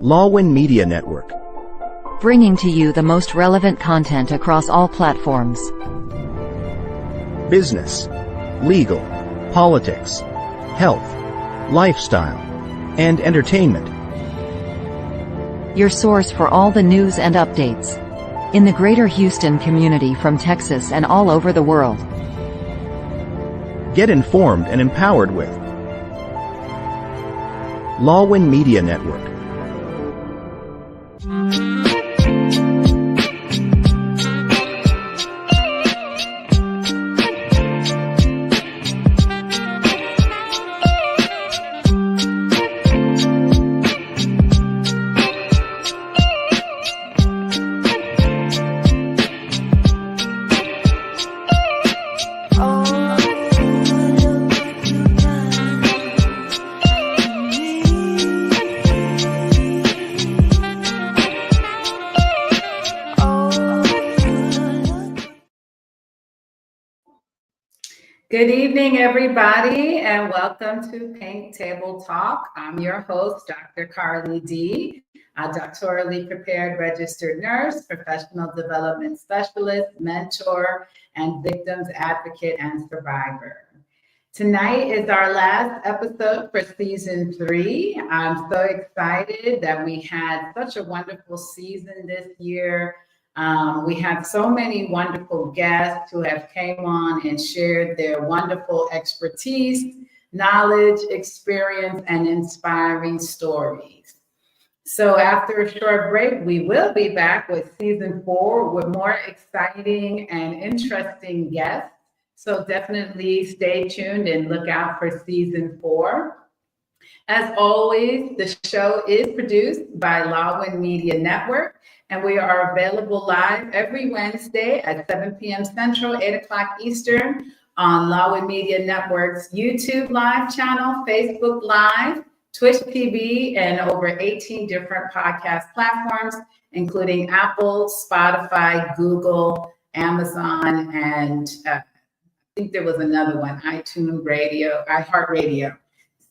Lawwin Media Network. Bringing to you the most relevant content across all platforms. Business, legal, politics, health, lifestyle, and entertainment. Your source for all the news and updates in the greater Houston community from Texas and all over the world. Get informed and empowered with Lawwin Media Network. Good evening, everybody, and welcome to Pink Table Talk. I'm your host, Dr. Carly D., a doctorally prepared registered nurse, professional development specialist, mentor, and victims advocate and survivor. Tonight is our last episode for season 3. I'm so excited that we had such a wonderful season this year. We have so many wonderful guests who have came on and shared their wonderful expertise, knowledge, experience, and inspiring stories. So after a short break, we will be back with season 4 with more exciting and interesting guests. So definitely stay tuned and look out for season 4. As always, the show is produced by Lawwin Media Network, and we are available live every Wednesday at 7 p.m. Central, 8 o'clock Eastern on Lawwin Media Network's YouTube Live channel, Facebook Live, Twitch TV, and over 18 different podcast platforms, including Apple, Spotify, Google, Amazon, and I think there was another one, iTunes Radio, iHeartRadio.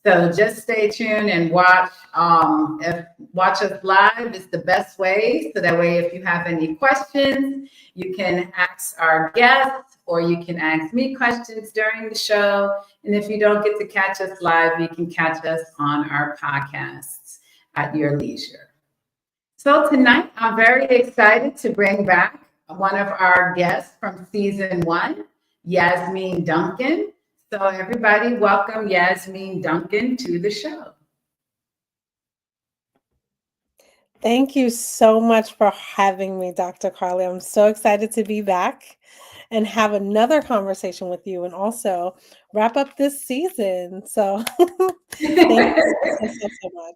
So just stay tuned and watch. Watch us live is the best way. So that way, if you have any questions, you can ask our guests or you can ask me questions during the show. And if you don't get to catch us live, you can catch us on our podcasts at your leisure. So tonight, I'm very excited to bring back one of our guests from season 1, Yasmin Duncan. So everybody, welcome Yasmin Duncan to the show. Thank you so much for having me, Dr. Carly. I'm so excited to be back and have another conversation with you and also wrap up this season. So thank you so much.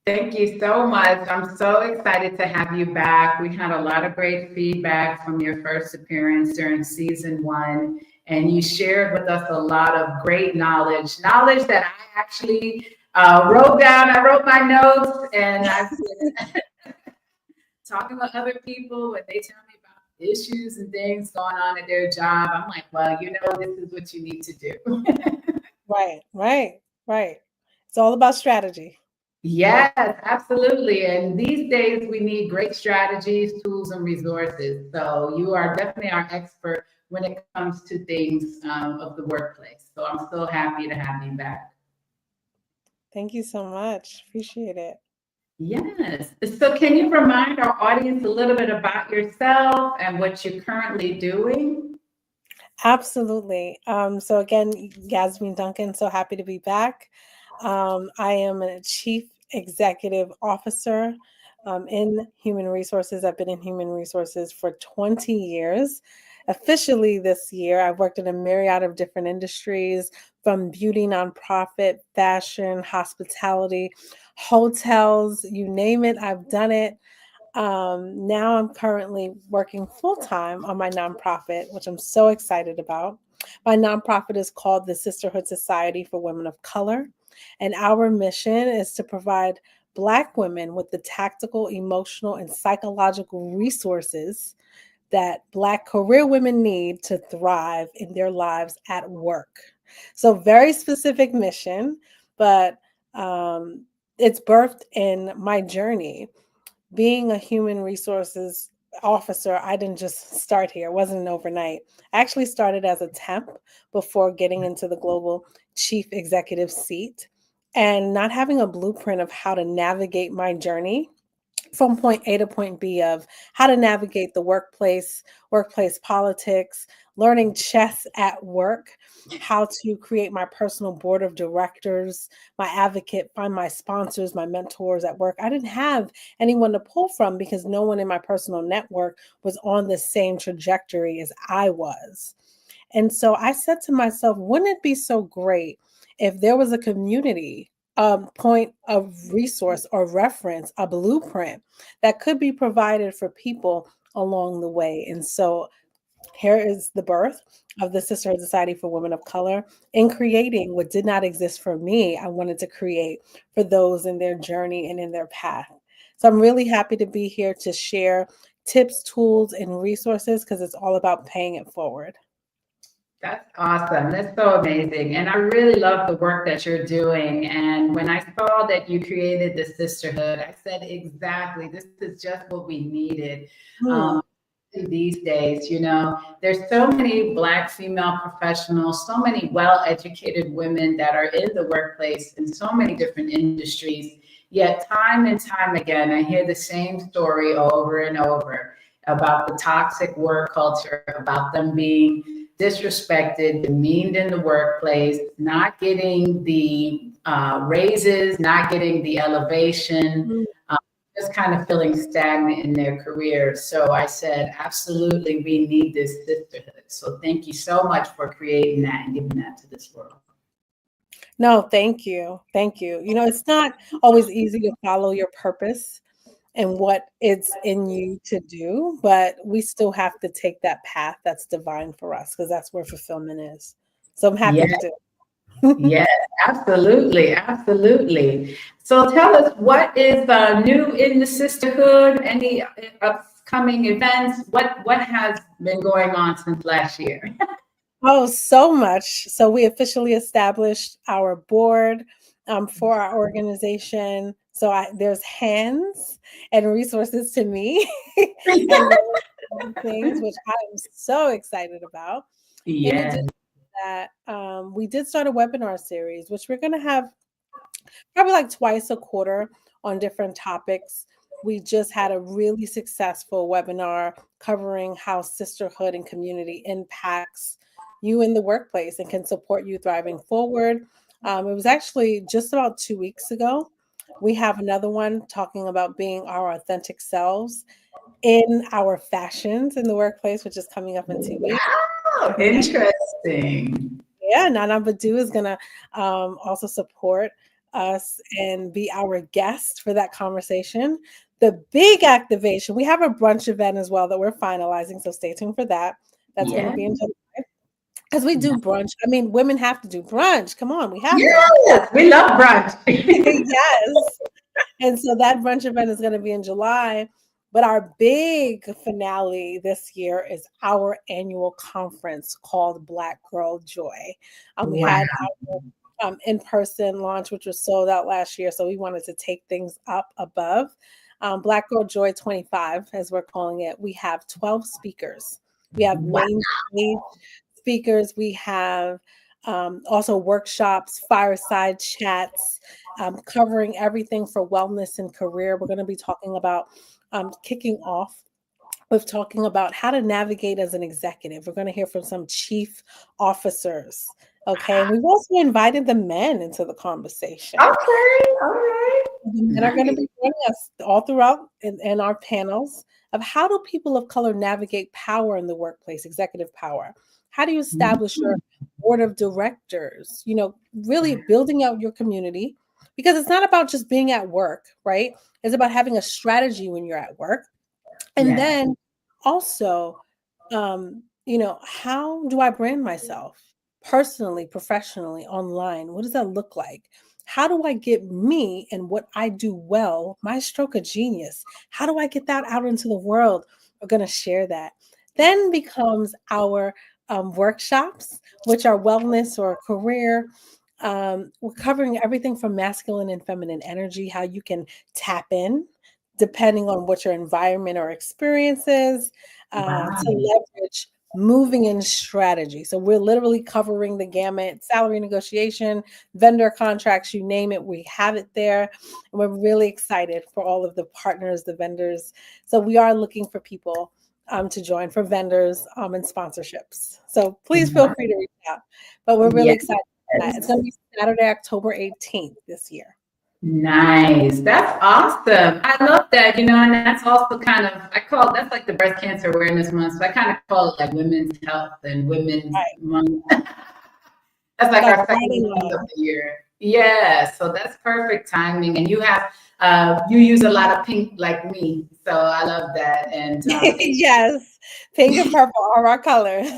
Thank you so much. I'm so excited to have you back. We had a lot of great feedback from your first appearance during season 1. And you shared with us a lot of great knowledge that I actually wrote down. I wrote my notes and I've been talking with other people when they tell me about issues and things going on at their job. I'm like, well, this is what you need to do. Right. It's all about strategy. Yes, absolutely. And these days we need great strategies, tools, and resources. So you are definitely our expert when it comes to things of the workplace. So I'm so happy to have you back. Thank you so much. Appreciate it. Yes. So can you remind our audience a little bit about yourself and what you're currently doing? Absolutely. So again, Yasmin Duncan, so happy to be back. I am a Chief Executive Officer in Human Resources. I've been in Human Resources for 20 years. Officially this year, I've worked in a myriad of different industries, from beauty, nonprofit, fashion, hospitality, hotels, you name it, I've done it. Now I'm currently working full-time on my nonprofit, which I'm so excited about. My nonprofit is called the Sisterhood Society for Women of Color, and our mission is to provide Black women with the tactical, emotional, and psychological resources that Black career women need to thrive in their lives at work. So very specific mission, but it's birthed in my journey. Being a human resources officer, I didn't just start here. It wasn't an overnight. I actually started as a temp before getting into the global chief executive seat, and not having a blueprint of how to navigate my journey from point A to point B, of how to navigate the workplace politics, learning chess at work, how to create my personal board of directors, my advocate, find my sponsors, my mentors at work. I didn't have anyone to pull from because no one in my personal network was on the same trajectory as I was. And so I said to myself, wouldn't it be so great if there was a community point of resource or reference, a blueprint that could be provided for people along the way? And so here is the birth of the Sisterhood Society for Women of Color. In creating what did not exist for me, I wanted to create for those in their journey and in their path. So I'm really happy to be here to share tips, tools, and resources, because it's all about paying it forward. That's awesome. That's so amazing. And I really love the work that you're doing. And when I saw that you created the sisterhood, I said, exactly, this is just what we needed. These days, there's so many Black female professionals, so many well-educated women that are in the workplace in so many different industries. Yet time and time again, I hear the same story over and over about the toxic work culture, about them being disrespected, demeaned in the workplace, not getting the raises, not getting the elevation, just kind of feeling stagnant in their careers. So I said, absolutely, we need this sisterhood. So thank you so much for creating that and giving that to this world. No, thank you. Thank you. It's not always easy to follow your purpose and what it's in you to do, but we still have to take that path that's divine for us, because that's where fulfillment is. So I'm happy to do. Yes, absolutely, absolutely. So tell us, what is new in the sisterhood? Any upcoming events? What has been going on since last year? Oh, so much. So we officially established our board for our organization. So there's hands and resources to me and things, which I am so excited about. In addition to that, we did start a webinar series, which we're going to have probably like twice a quarter on different topics. We just had a really successful webinar covering how sisterhood and community impacts you in the workplace and can support you thriving forward. It was actually just about 2 weeks ago. We have another one talking about being our authentic selves in our fashions in the workplace, which is coming up in 2 weeks. Wow, interesting. Yeah, Nana Badu is going to also support us and be our guest for that conversation. The big activation, we have a brunch event as well that we're finalizing, so stay tuned for that. That's going to be in July. Because we do brunch. I mean, women have to do brunch. Come on, we have to. Yes, we love brunch. Yes. And so that brunch event is going to be in July. But our big finale this year is our annual conference called Black Girl Joy. We had our in-person launch, which was sold out last year. So we wanted to take things up above. Black Girl Joy 25, as we're calling it. We have 12 speakers. We have main stage speakers. We have also workshops, fireside chats, covering everything for wellness and career. We're going to be talking about kicking off with talking about how to navigate as an executive. We're going to hear from some chief officers. Okay. And we've also invited the men into the conversation. Okay. All right. The men are going to be joining us all throughout in our panels of how do people of color navigate power in the workplace, executive power. How do you establish your board of directors? Really building out your community, because it's not about just being at work, right? It's about having a strategy when you're at work. And then also, how do I brand myself personally, professionally, online? What does that look like? How do I get me and what I do well, my stroke of genius? How do I get that out into the world? We're going to share that. Then becomes our workshops, which are wellness or career We're covering everything from masculine and feminine energy, how you can tap in depending on what your environment or experience is, to Wow. leverage moving in strategy. So we're literally covering the gamut, salary negotiation, vendor contracts, you name it, we have it there. And we're really excited for all of the partners, the vendors. So we are looking for people to join, for vendors and sponsorships. So please feel free to reach out. But we're really excited. It's going to be Saturday, October 18th this year. Nice. That's awesome. I love that, and that's also kind of, that's like the breast cancer awareness month. So I kind of call it like women's health and women's month. That's like our second month of the year. Yeah. So that's perfect timing. And you use a lot of pink like me. So I love that. And yes, pink and purple are our colors.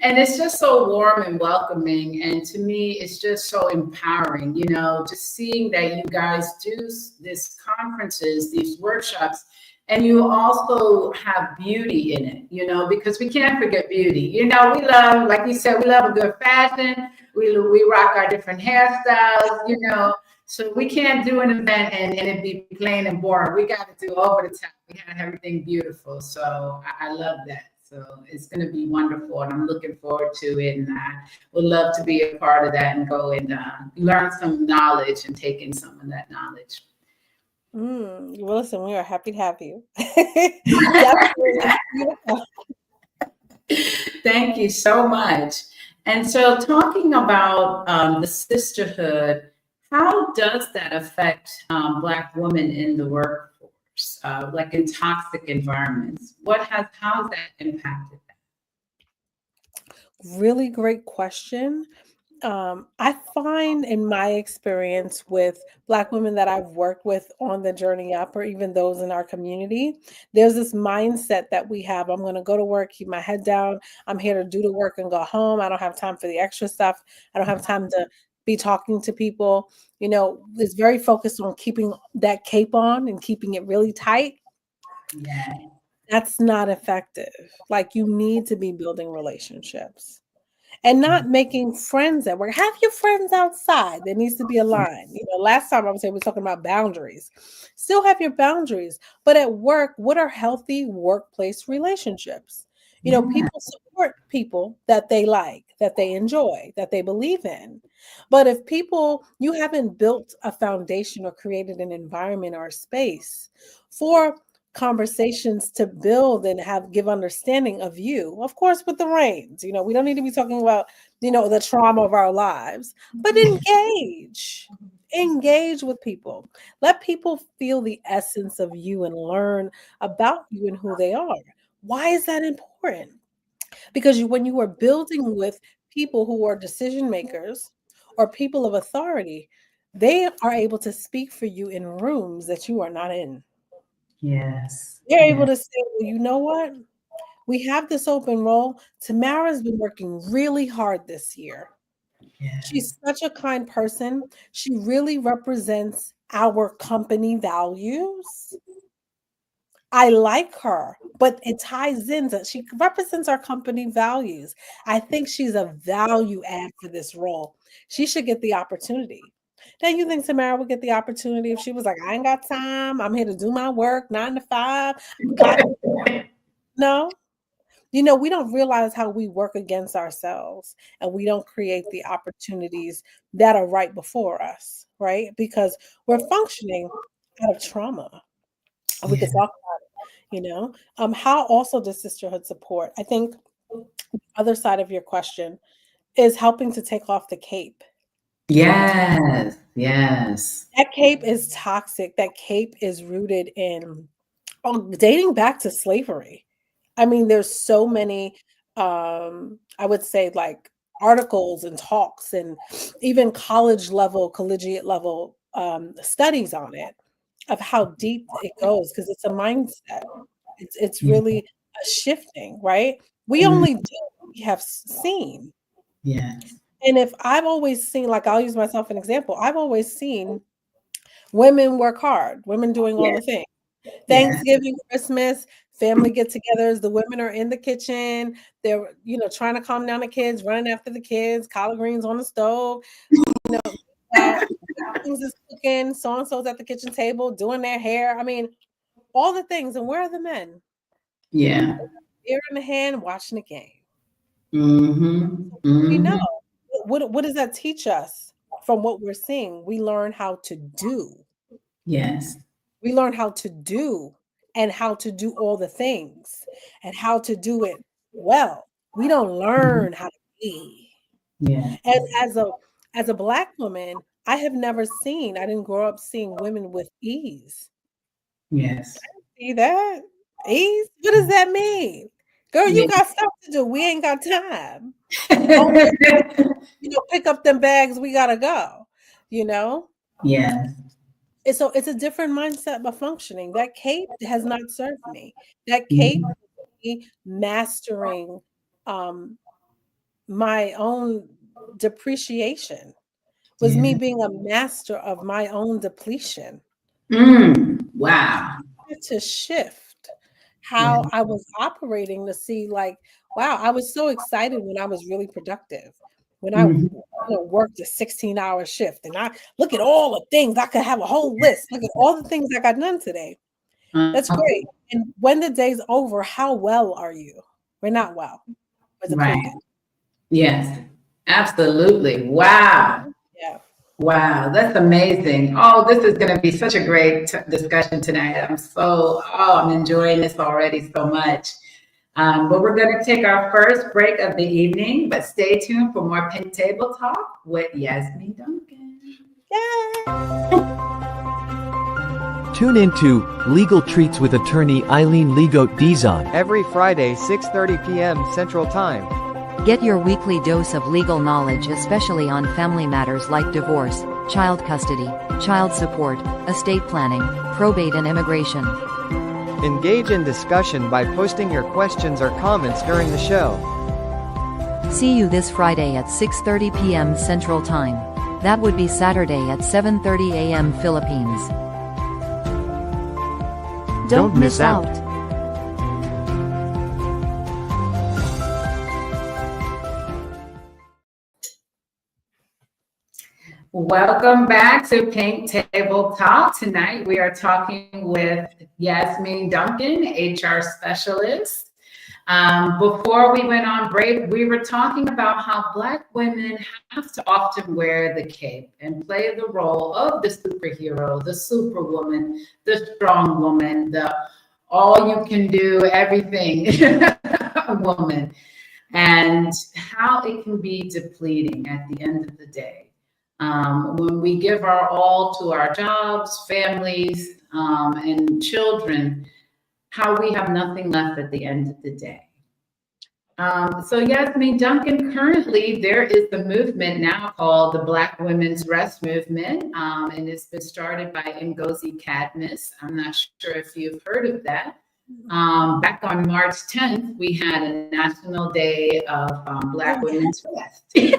And it's just so warm and welcoming. And to me, it's just so empowering, just seeing that you guys do these conferences, these workshops, and you also have beauty in it, because we can't forget beauty. We love, like you said, we love a good fashion. We rock our different hairstyles, so we can't do an event and it be plain and boring. We got to do over the top. We got everything beautiful. So I love that. So it's going to be wonderful, and I'm looking forward to it. And I would love to be a part of that and go and learn some knowledge and take in some of that knowledge. Well, listen, we are happy to have you. Thank you so much. And so, talking about the sisterhood, how does that affect Black women in the workforce? Like in toxic environments, how has that impacted that? Really great question. I find in my experience with Black women that I've worked with on the journey up, or even those in our community, there's this mindset that we have. I'm going to go to work, keep my head down. I'm here to do the work and go home. I don't have time for the extra stuff. I don't have time to be talking to people. It's very focused on keeping that cape on and keeping it really tight. Yeah. That's not effective. Like, you need to be building relationships and not making friends at work. Have your friends outside. There needs to be a line. Last time I was talking about boundaries. Still have your boundaries, but at work, what are healthy workplace relationships? People support people that they like, that they enjoy, that they believe in. But if you haven't built a foundation or created an environment or a space for conversations to build and give understanding of you, of course, with the reins. We don't need to be talking about, the trauma of our lives, but engage with people. Let people feel the essence of you and learn about you and who they are. Why is that important? Because when you are building with people who are decision makers or people of authority, they are able to speak for you in rooms that you are not in. Yes. They're able to say, well, you know what? We have this open role. Tamara's been working really hard this year. Yes. She's such a kind person. She really represents our company values. I like her, but it ties into, she represents our company values. I think she's a value add for this role. She should get the opportunity. Now, you think Tamara would get the opportunity if she was like, I ain't got time. I'm here to do my work 9 to 5. No. We don't realize how we work against ourselves, and we don't create the opportunities that are right before us, right? Because we're functioning out of trauma. We could talk about it, how also does sisterhood support? I think the other side of your question is helping to take off the cape. Yes. That cape is toxic. That cape is rooted in dating back to slavery. I mean, there's so many, I would say, like, articles and talks and even collegiate level studies on it, of how deep it goes, because it's a mindset. It's really a shifting, right? We only do what we have seen. Yes. And if I've always seen, like, I'll use myself as an example, I've always seen women work hard, women doing all the things. Thanksgiving, Christmas, family get-togethers. The women are in the kitchen. They're, trying to calm down the kids, running after the kids, collard greens on the stove. Things is cooking. So and so's at the kitchen table doing their hair. I mean, all the things. And where are the men? Yeah. Ear in the hand, watching the game. Mm-hmm. know what does that teach us from what we're seeing? We learn how to do. Yes. We learn how to do and how to do all the things and how to do it well. We don't learn how to be. Yeah. As a Black woman, I have never seen. I didn't grow up seeing women with ease. Yes. See that? Ease? What does that mean? Girl, you Yeah. got stuff to do. We ain't got time. Pick up them bags. We gotta go. Yes. And so it's a different mindset of functioning. That cape has not served me. That cape me mastering my own depreciation. Was me being a master of my own depletion. Wow. To shift how I was operating to see, like, wow, I was so excited when I was really productive. When I worked a 16-hour shift and I look at all the things, I could have a whole list. Look at all the things I got done today. That's great. And when the day's over, how well are you? We're not well. We're depleted. Right. Yes, absolutely. Wow. Yeah. Wow, that's amazing. Oh, this is going to be such a great discussion tonight. I'm enjoying this already so much. But we're going to take our first break of the evening, but stay tuned for more Pink Table Talk with Yasmin Duncan. Tune into Legal Treats with attorney Eileen Legoat Dizon every Friday, 6:30 p.m. Central Time. Get your weekly dose of legal knowledge, especially on family matters like divorce, child custody, child support, estate planning, probate and immigration. Engage in discussion by posting your questions or comments during the show. See you this Friday at 6:30 p.m. Central Time. That would be Saturday at 7:30 a.m. Philippines. Don't miss out. Welcome back to Pink Table Talk. Tonight we are talking with Yasmin Duncan, HR specialist. Before we went on break, we were talking about how Black women have to often wear the cape and play the role of the superhero, the superwoman, the strong woman, the all you can do everything woman, and how it can be depleting at the end of the day. When we give our all to our jobs, families, and children, how we have nothing left at the end of the day. So Yasmin Duncan, currently there is the movement now called the Black Women's Rest Movement, and it's been started by Ngozi Cadmus. I'm not sure if you've heard of that. Back on March 10th, we had a National Day of Black Women's Rest.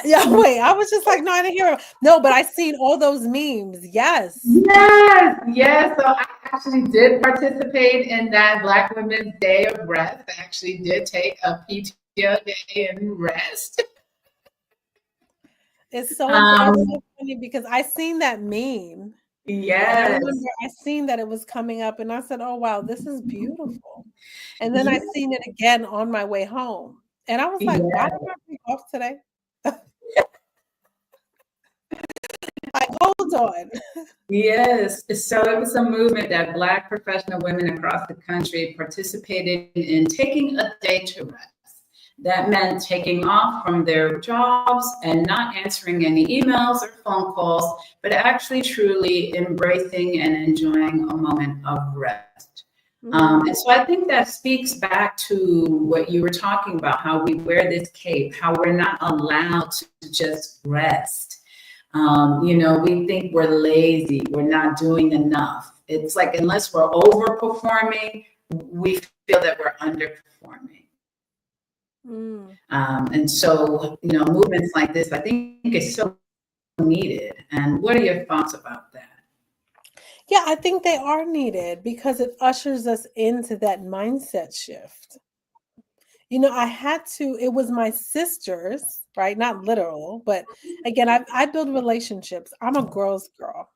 Yeah, wait, I was just like, no, I didn't hear. No, but I seen all those memes. Yes. Yes. So I actually did participate in that Black Women's Day of Rest. I actually did take a PTO day and rest. It's so funny because I seen that meme. Yes. I remember I seen that it was coming up and I said, oh, wow, this is beautiful. And then I seen it again on my way home. And I was like, why am I being off today? Like, hold on. Yes. So it was a movement that Black professional women across the country participated in taking a day to rest. That meant taking off from their jobs and not answering any emails or phone calls, but actually truly embracing and enjoying a moment of rest. And so I think that speaks back to what you were talking about, how we wear this cape, how we're not allowed to just rest. We think we're lazy, we're not doing enough. It's like, unless we're overperforming, we feel that we're underperforming. And so, movements like this, I think is so needed. And what are your thoughts about that? Yeah, I think they are needed because it ushers us into that mindset shift. I had to, it was my sisters, right? Not literal, but again, I build relationships. I'm a girl's girl.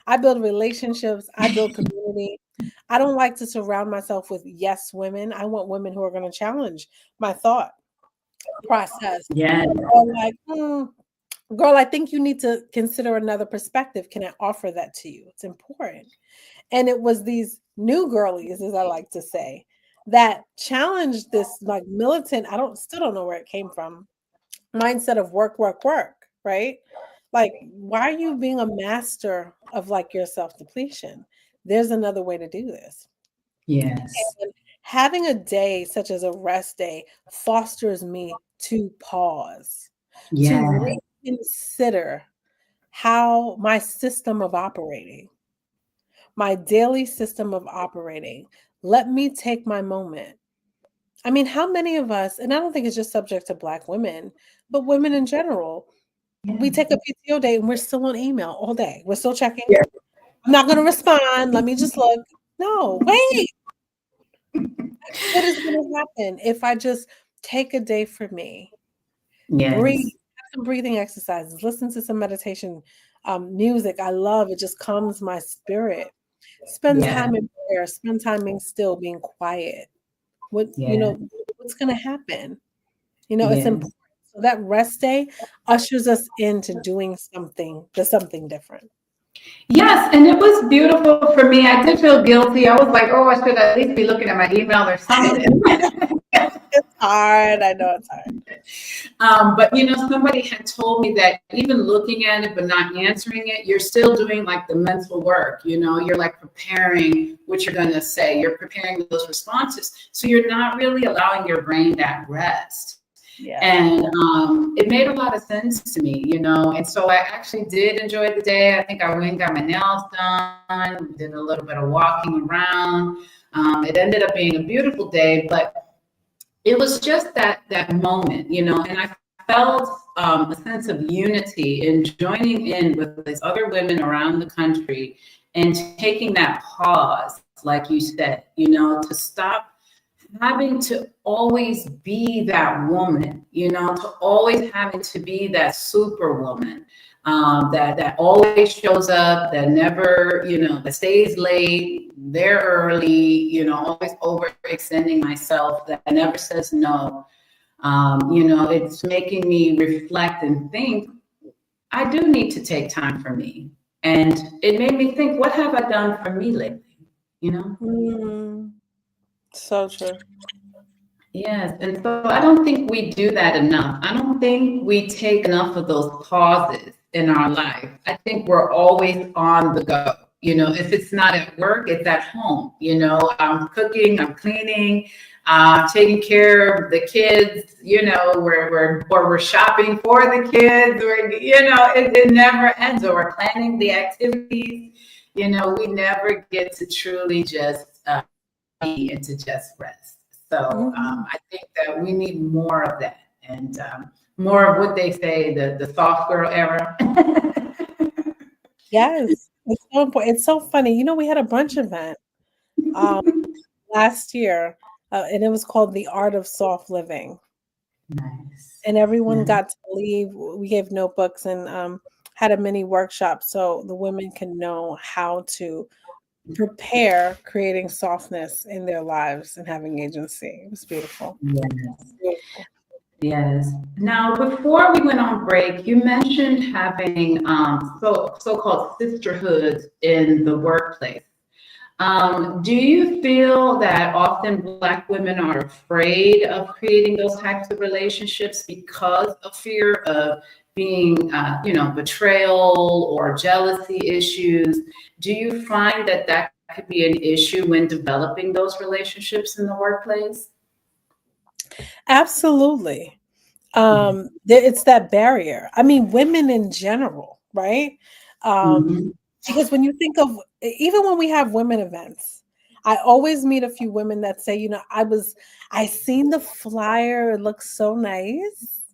I build relationships, I build community. I don't like to surround myself with yes women. I want women who are going to challenge my thought process. Yes, Or like, girl, I think you need to consider another perspective. Can I offer that to you? It's important. And it was these new girlies, as I like to say, that challenged this like militant, still don't know where it came from, mindset of work, work, work, right? Like, why are you being a master of like your self-depletion? There's another way to do this. yes, And having a day such as a rest day fosters me to pause, to yes, reconsider how my daily system of operating. Let me take my moment. I mean, how many of us, and I don't think it's just subject to Black women, but women in general, we take a PTO day and we're still on email all day. We're still checking. yes, I'm not going to respond. Let me just look. No, wait. What is going to happen if I just take a day for me, breathe, yes, have some breathing exercises, listen to some meditation music I love. It just calms my spirit. Spend yes, time in prayer. Spend time being still, being quiet. What yes, what's going to happen? It's yes. important. So that rest day ushers us into doing something different. Yes, and it was beautiful for me. I did feel guilty. I was like, oh, I should at least be looking at my email or something. It's hard. I know it's hard. But somebody had told me that even looking at it but not answering it, you're still doing like the mental work. You're like preparing what you're going to say. You're preparing those responses. So you're not really allowing your brain that rest. Yeah. And it made a lot of sense to me. And so I actually did enjoy the day. I think I went and got my nails done, did a little bit of walking around. It ended up being a beautiful day, but it was just that moment. And I felt a sense of unity in joining in with these other women around the country and taking that pause, like you said, to stop having to always be that woman, to always having to be that superwoman, that always shows up, that never, that stays late, there early, always overextending myself, that never says no. It's making me reflect and think, I do need to take time for me. And it made me think, what have I done for me lately? So true. Yes, and so I don't think we do that enough. I don't think we take enough of those pauses in our life. I think we're always on the go. If it's not at work, it's at home. I'm cooking, I'm cleaning, taking care of the kids. We're shopping for the kids. It never ends. Or we're planning the activities. We never get to truly just be and to just rest. So I think that we need more of that and more of what they say, the soft girl era. Yes, it's so important. It's so funny. We had a brunch event um, last year, and it was called The Art of Soft Living. Nice. And everyone Nice. got to leave. We gave notebooks and had a mini workshop so the women can know how to prepare creating softness in their lives and having agency. It was beautiful. Yes. Beautiful. Yes. Now, before we went on break, you mentioned having so-called sisterhoods in the workplace. Do you feel that often Black women are afraid of creating those types of relationships because of fear of being, betrayal or jealousy issues? Do you find that could be an issue when developing those relationships in the workplace? Absolutely. Yeah. It's that barrier. I mean, women in general, right? Mhm. Because when you think of even when we have women events, I always meet a few women that say, I seen the flyer, it looks so nice,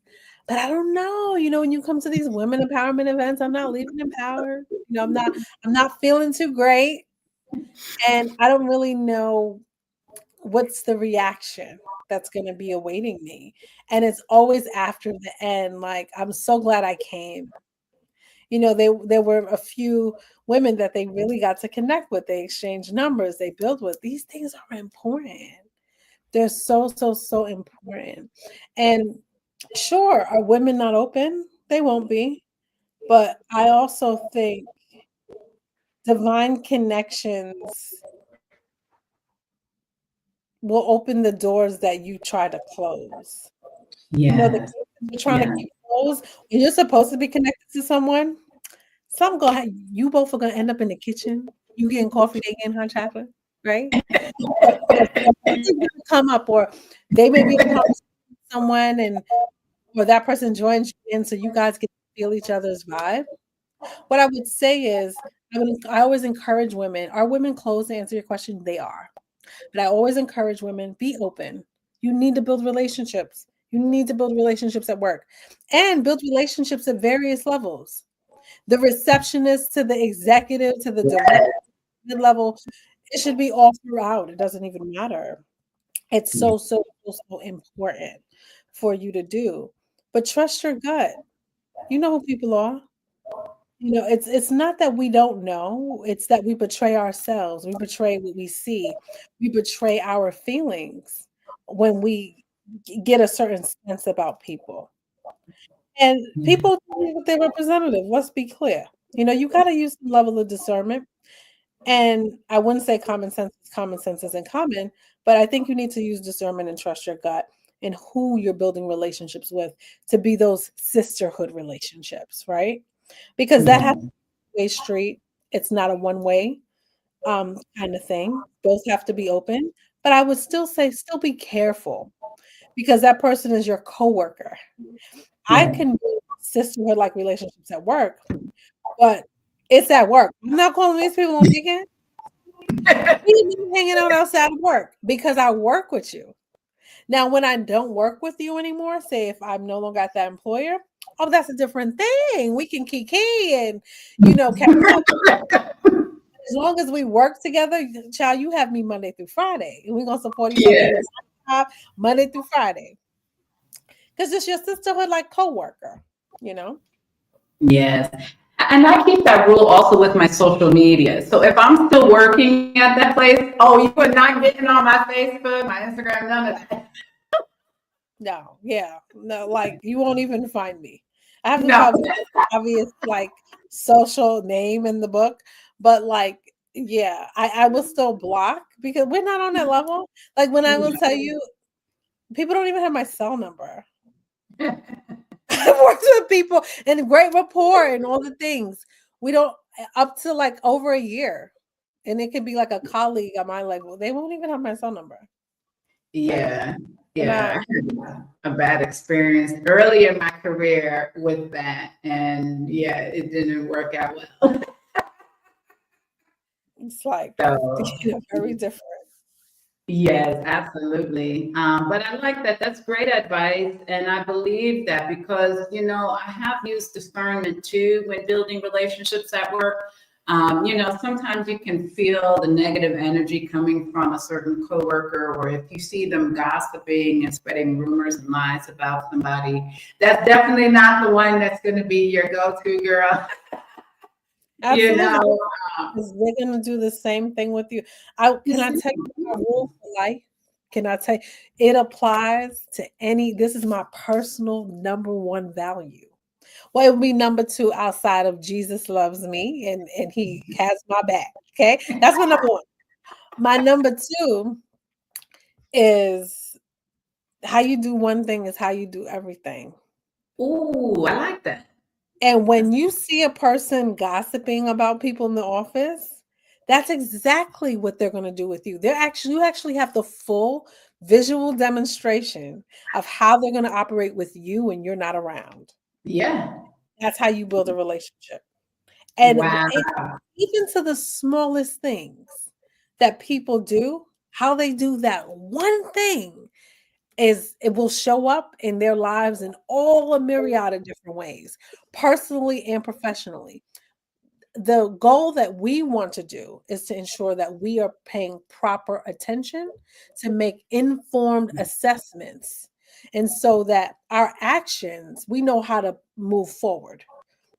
but I don't know, when you come to these women empowerment events, I'm not leaving empowered. I'm not feeling too great. And I don't really know what's the reaction that's going to be awaiting me. And it's always after the end, like, I'm so glad I came. There were a few women that they really got to connect with. They exchanged numbers, they built with. These things are important. They're so, so, so important. And sure, are women not open? They won't be. But I also think divine connections will open the doors that you try to close. The Yes. doors that you're trying to Yeah. keep closed, when you're supposed to be connected to someone, you both are gonna end up in the kitchen. You getting coffee, they getting hot chocolate, right? But something's gonna come up, or they may be in conversation with someone, or that person joins you in, so you guys get to feel each other's vibe. What I would say is, I always encourage women. Are women closed to answer your question? They are. But I always encourage women, be open. You need to build relationships. You need to build relationships at work and build relationships at various levels. The receptionist to the executive to the director level, it should be all throughout. It doesn't even matter. It's so, so, so, so important for you to do. But trust your gut. You know who people are. It's not that we don't know, it's that we betray ourselves. We betray what we see. We betray our feelings when we get a certain sense about people. And people with their representative, let's be clear. You got to use some level of discernment. And I wouldn't say common sense isn't common, but I think you need to use discernment and trust your gut and who you're building relationships with to be those sisterhood relationships, right? Because that has Yeah. way street. It's not a one way kind of thing. Both have to be open. But I would still say, still be careful because that person is your coworker. I Yeah. can build sisterhood like relationships at work, but it's at work. I'm not calling these people on weekend. We need to be hanging out outside of work because I work with you. Now, when I don't work with you anymore, say if I'm no longer at that employer, oh, that's a different thing. We can kiki and catch up. As long as we work together, child, you have me Monday through Friday, and we're gonna support each other in Yes. the job Monday through Friday because it's your sisterhood, like coworker. You know. Yes. And I keep that rule also with my social media. So if I'm still working at that place, oh, you are not getting on my Facebook, my Instagram, none of that. No, yeah, no, like you won't even find me. I have to No. put obvious like social name in the book, but like, yeah, I will still block because we're not on that level. Like when I will tell you, people don't even have my cell number. I've worked with people and great rapport and all the things. We don't up to like over a year. And it could be like a colleague of mine, like, well, they won't even have my cell number. Yeah. And Yeah. I had a bad experience early in my career with that. And yeah, it didn't work out well. it's like So very different. yes, absolutely. But I like that. That's great advice. And I believe that because, I have used discernment too when building relationships at work. Sometimes you can feel the negative energy coming from a certain coworker, or if you see them gossiping and spreading rumors and lies about somebody, that's definitely not the one that's going to be your go-to girl. you Absolutely. know. Because they're gonna do the same thing with you. Can I tell you my rule for life? Can I tell you it applies to this is my personal number one value. Well, it would be number two outside of Jesus loves me and he has my back. Okay. That's my number one. My number two is how you do one thing is how you do everything. Ooh, I like that. And when you see a person gossiping about people in the office, that's exactly what they're going to do with you. You actually have the full visual demonstration of how they're going to operate with you when you're not around. Yeah. That's how you build a relationship. And Wow. even to the smallest things that people do, how they do that one thing it will show up in their lives in all a myriad of different ways, personally and professionally. the goal that we want to do is to ensure that we are paying proper attention to make informed assessments. And so that our actions, we know how to move forward,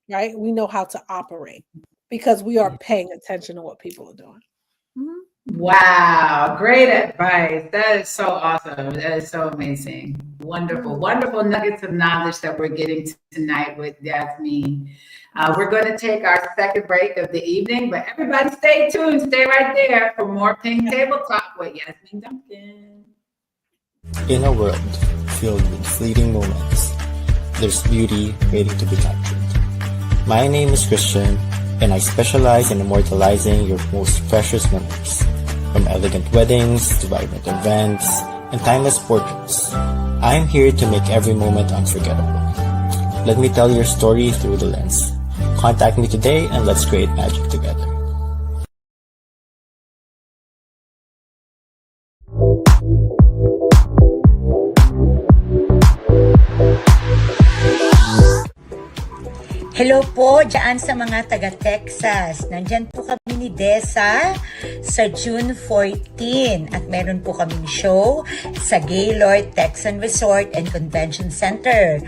right? We know how to operate because we are paying attention to what people are doing. Mhm. Wow, great advice. That is so awesome. That is so amazing. Wonderful, wonderful nuggets of knowledge that we're getting tonight with Yasmin. We're going to take our second break of the evening, but everybody stay tuned. Stay right there for more Pink Table Talk with Yasmin Duncan. In a world filled with fleeting moments, there's beauty waiting to be captured. My name is Christian, and I specialize in immortalizing your most precious memories. From elegant weddings to vibrant events and timeless portraits, I'm here to make every moment unforgettable. Let me tell your story through the lens. Contact me today and let's create magic together. Hello po dyan sa mga taga-Texas. Nandyan po kami ni Desa sa June 14 at meron po kaming show sa Gaylord Texan Resort and Convention Center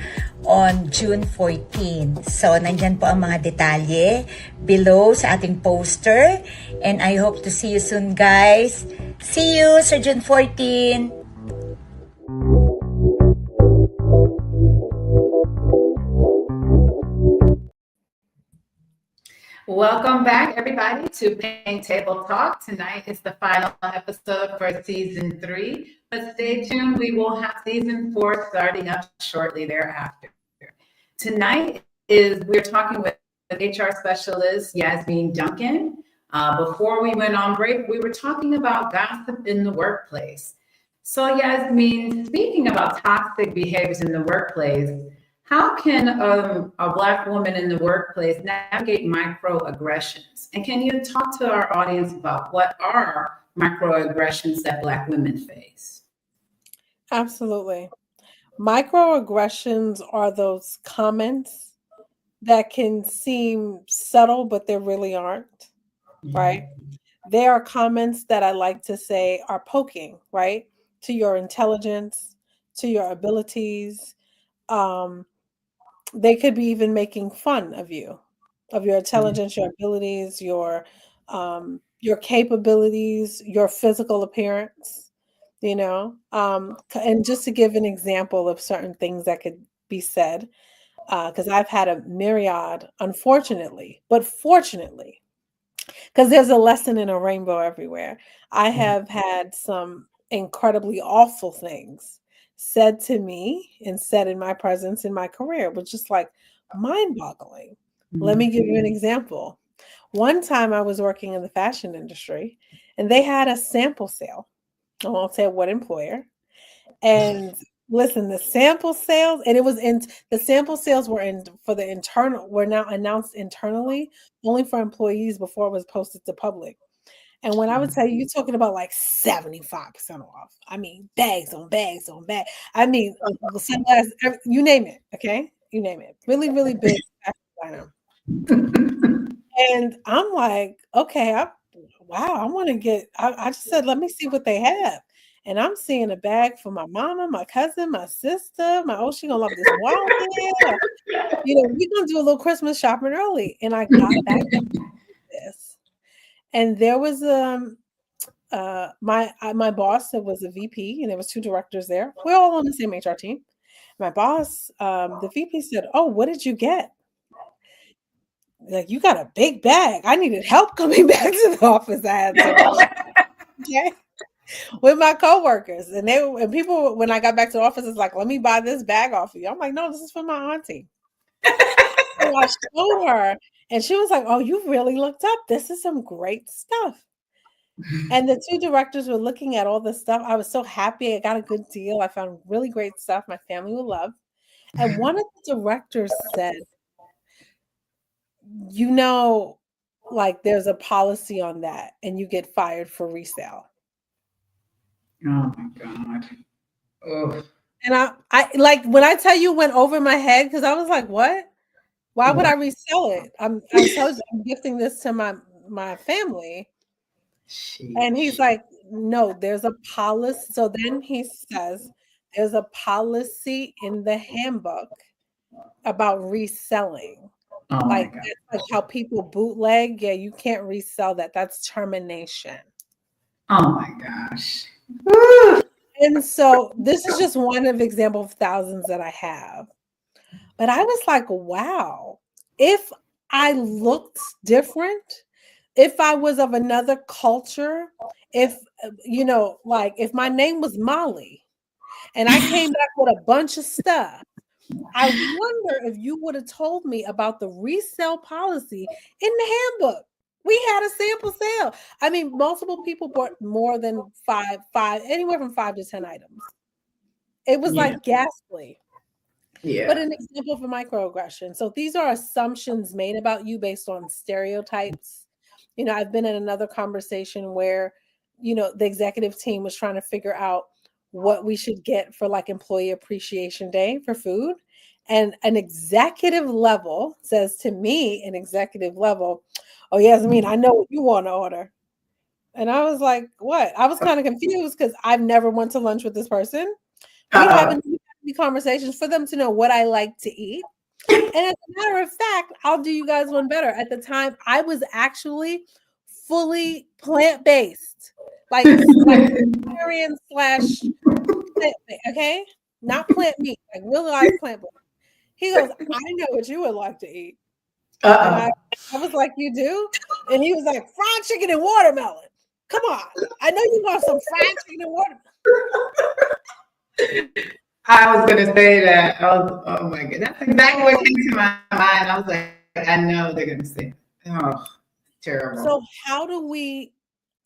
on June 14. So, nandyan po ang mga detalye below sa ating poster and I hope to see you soon, guys. See you sa June 14. Welcome back, everybody, to Pink Table Talk. Tonight is the final episode for season 3, but stay tuned. We will have season 4 starting up shortly thereafter. Tonight we're talking with HR specialist Yasmin Duncan. Before we went on break, we were talking about gossip in the workplace. So, Yasmin, speaking about toxic behaviors in the workplace, how can a Black woman in the workplace navigate microaggressions? And can you talk to our audience about what are microaggressions that Black women face? Absolutely. Microaggressions are those comments that can seem subtle, but they really aren't, right? They are comments that I like to say are poking, right? To your intelligence, to your abilities. They could be even making fun of you, of your intelligence, your abilities, your capabilities, your physical appearance, and just to give an example of certain things that could be said, because I've had a myriad, unfortunately, but fortunately, because there's a lesson in a rainbow everywhere. I have had some incredibly awful things said to me and said in my presence in my career, which is like mind-boggling. Let me give you an example. One time I was working in the fashion industry and they had a sample sale. I won't say what employer. And listen, the sample sales, and the sample sales were now announced internally only for employees before it was posted to public. And when I would tell you, you're talking about like 75% off. I mean, bags on bags on bags. I mean, sunglasses, you name it. Okay, you name it. Really, really big. And I'm like, okay, wow, I want to get. I just said, let me see what they have. And I'm seeing a bag for my mama, my cousin, my sister. She gonna love this wallet. We're gonna do a little Christmas shopping early. And I got back to this. And there was my boss that was a VP, and there was 2 directors there. We're all on the same HR team. My boss, the VP said, "Oh, what did you get?" Like, you got a big bag. I needed help coming back to the office. I had okay. With my coworkers, and people when I got back to the office, it's like, let me buy this bag off of you. I'm like, no, this is for my auntie. So I showed her, and she was like, oh, you really looked up. This is some great stuff. And the 2 directors were looking at all this stuff. I was so happy. I got a good deal. I found really great stuff my family will love. And one of the directors said, like there's a policy on that, and you get fired for resale. Oh my God. Oh. And I like when I tell you went over my head, because I was like, what? Why would I resell it? I told you I'm gifting this to my family. And he's like, no, there's a policy. So then he says, there's a policy in the handbook about reselling. Oh my Like God. that's like how people bootleg. Yeah, you can't resell that. That's termination. Oh my gosh. Woo! And so this is just one of example of thousands that I have. But I was like, wow, if I looked different, if I was of another culture, if like if my name was Molly and I came back with a bunch of stuff, I wonder if you would have told me about the resale policy in the handbook. We had a sample sale. I mean, multiple people bought more than five, anywhere from 5 to 10 items. It was like ghastly. Yeah. But an example for microaggression. So these are assumptions made about you based on stereotypes. I've been in another conversation where, the executive team was trying to figure out what we should get for like Employee Appreciation Day for food. And an executive level says to me, oh, Yasmin, I know what you want to order. And I was like, what? I was kind of confused because I've never went to lunch with this person. We haven't had any conversations for them to know what I like to eat. And as a matter of fact, I'll do you guys one better. At the time, I was actually fully plant-based, like vegetarian / plant-based, okay? Not plant meat, like real life plant-based. He goes, I know what you would like to eat. And I was like, you do? And he was like, fried chicken and watermelon. Come on. I know you want some fried chicken and watermelon. I was going to say that. Oh my God. That's exactly what came to my mind. I was like, I know they're going to say, oh, terrible.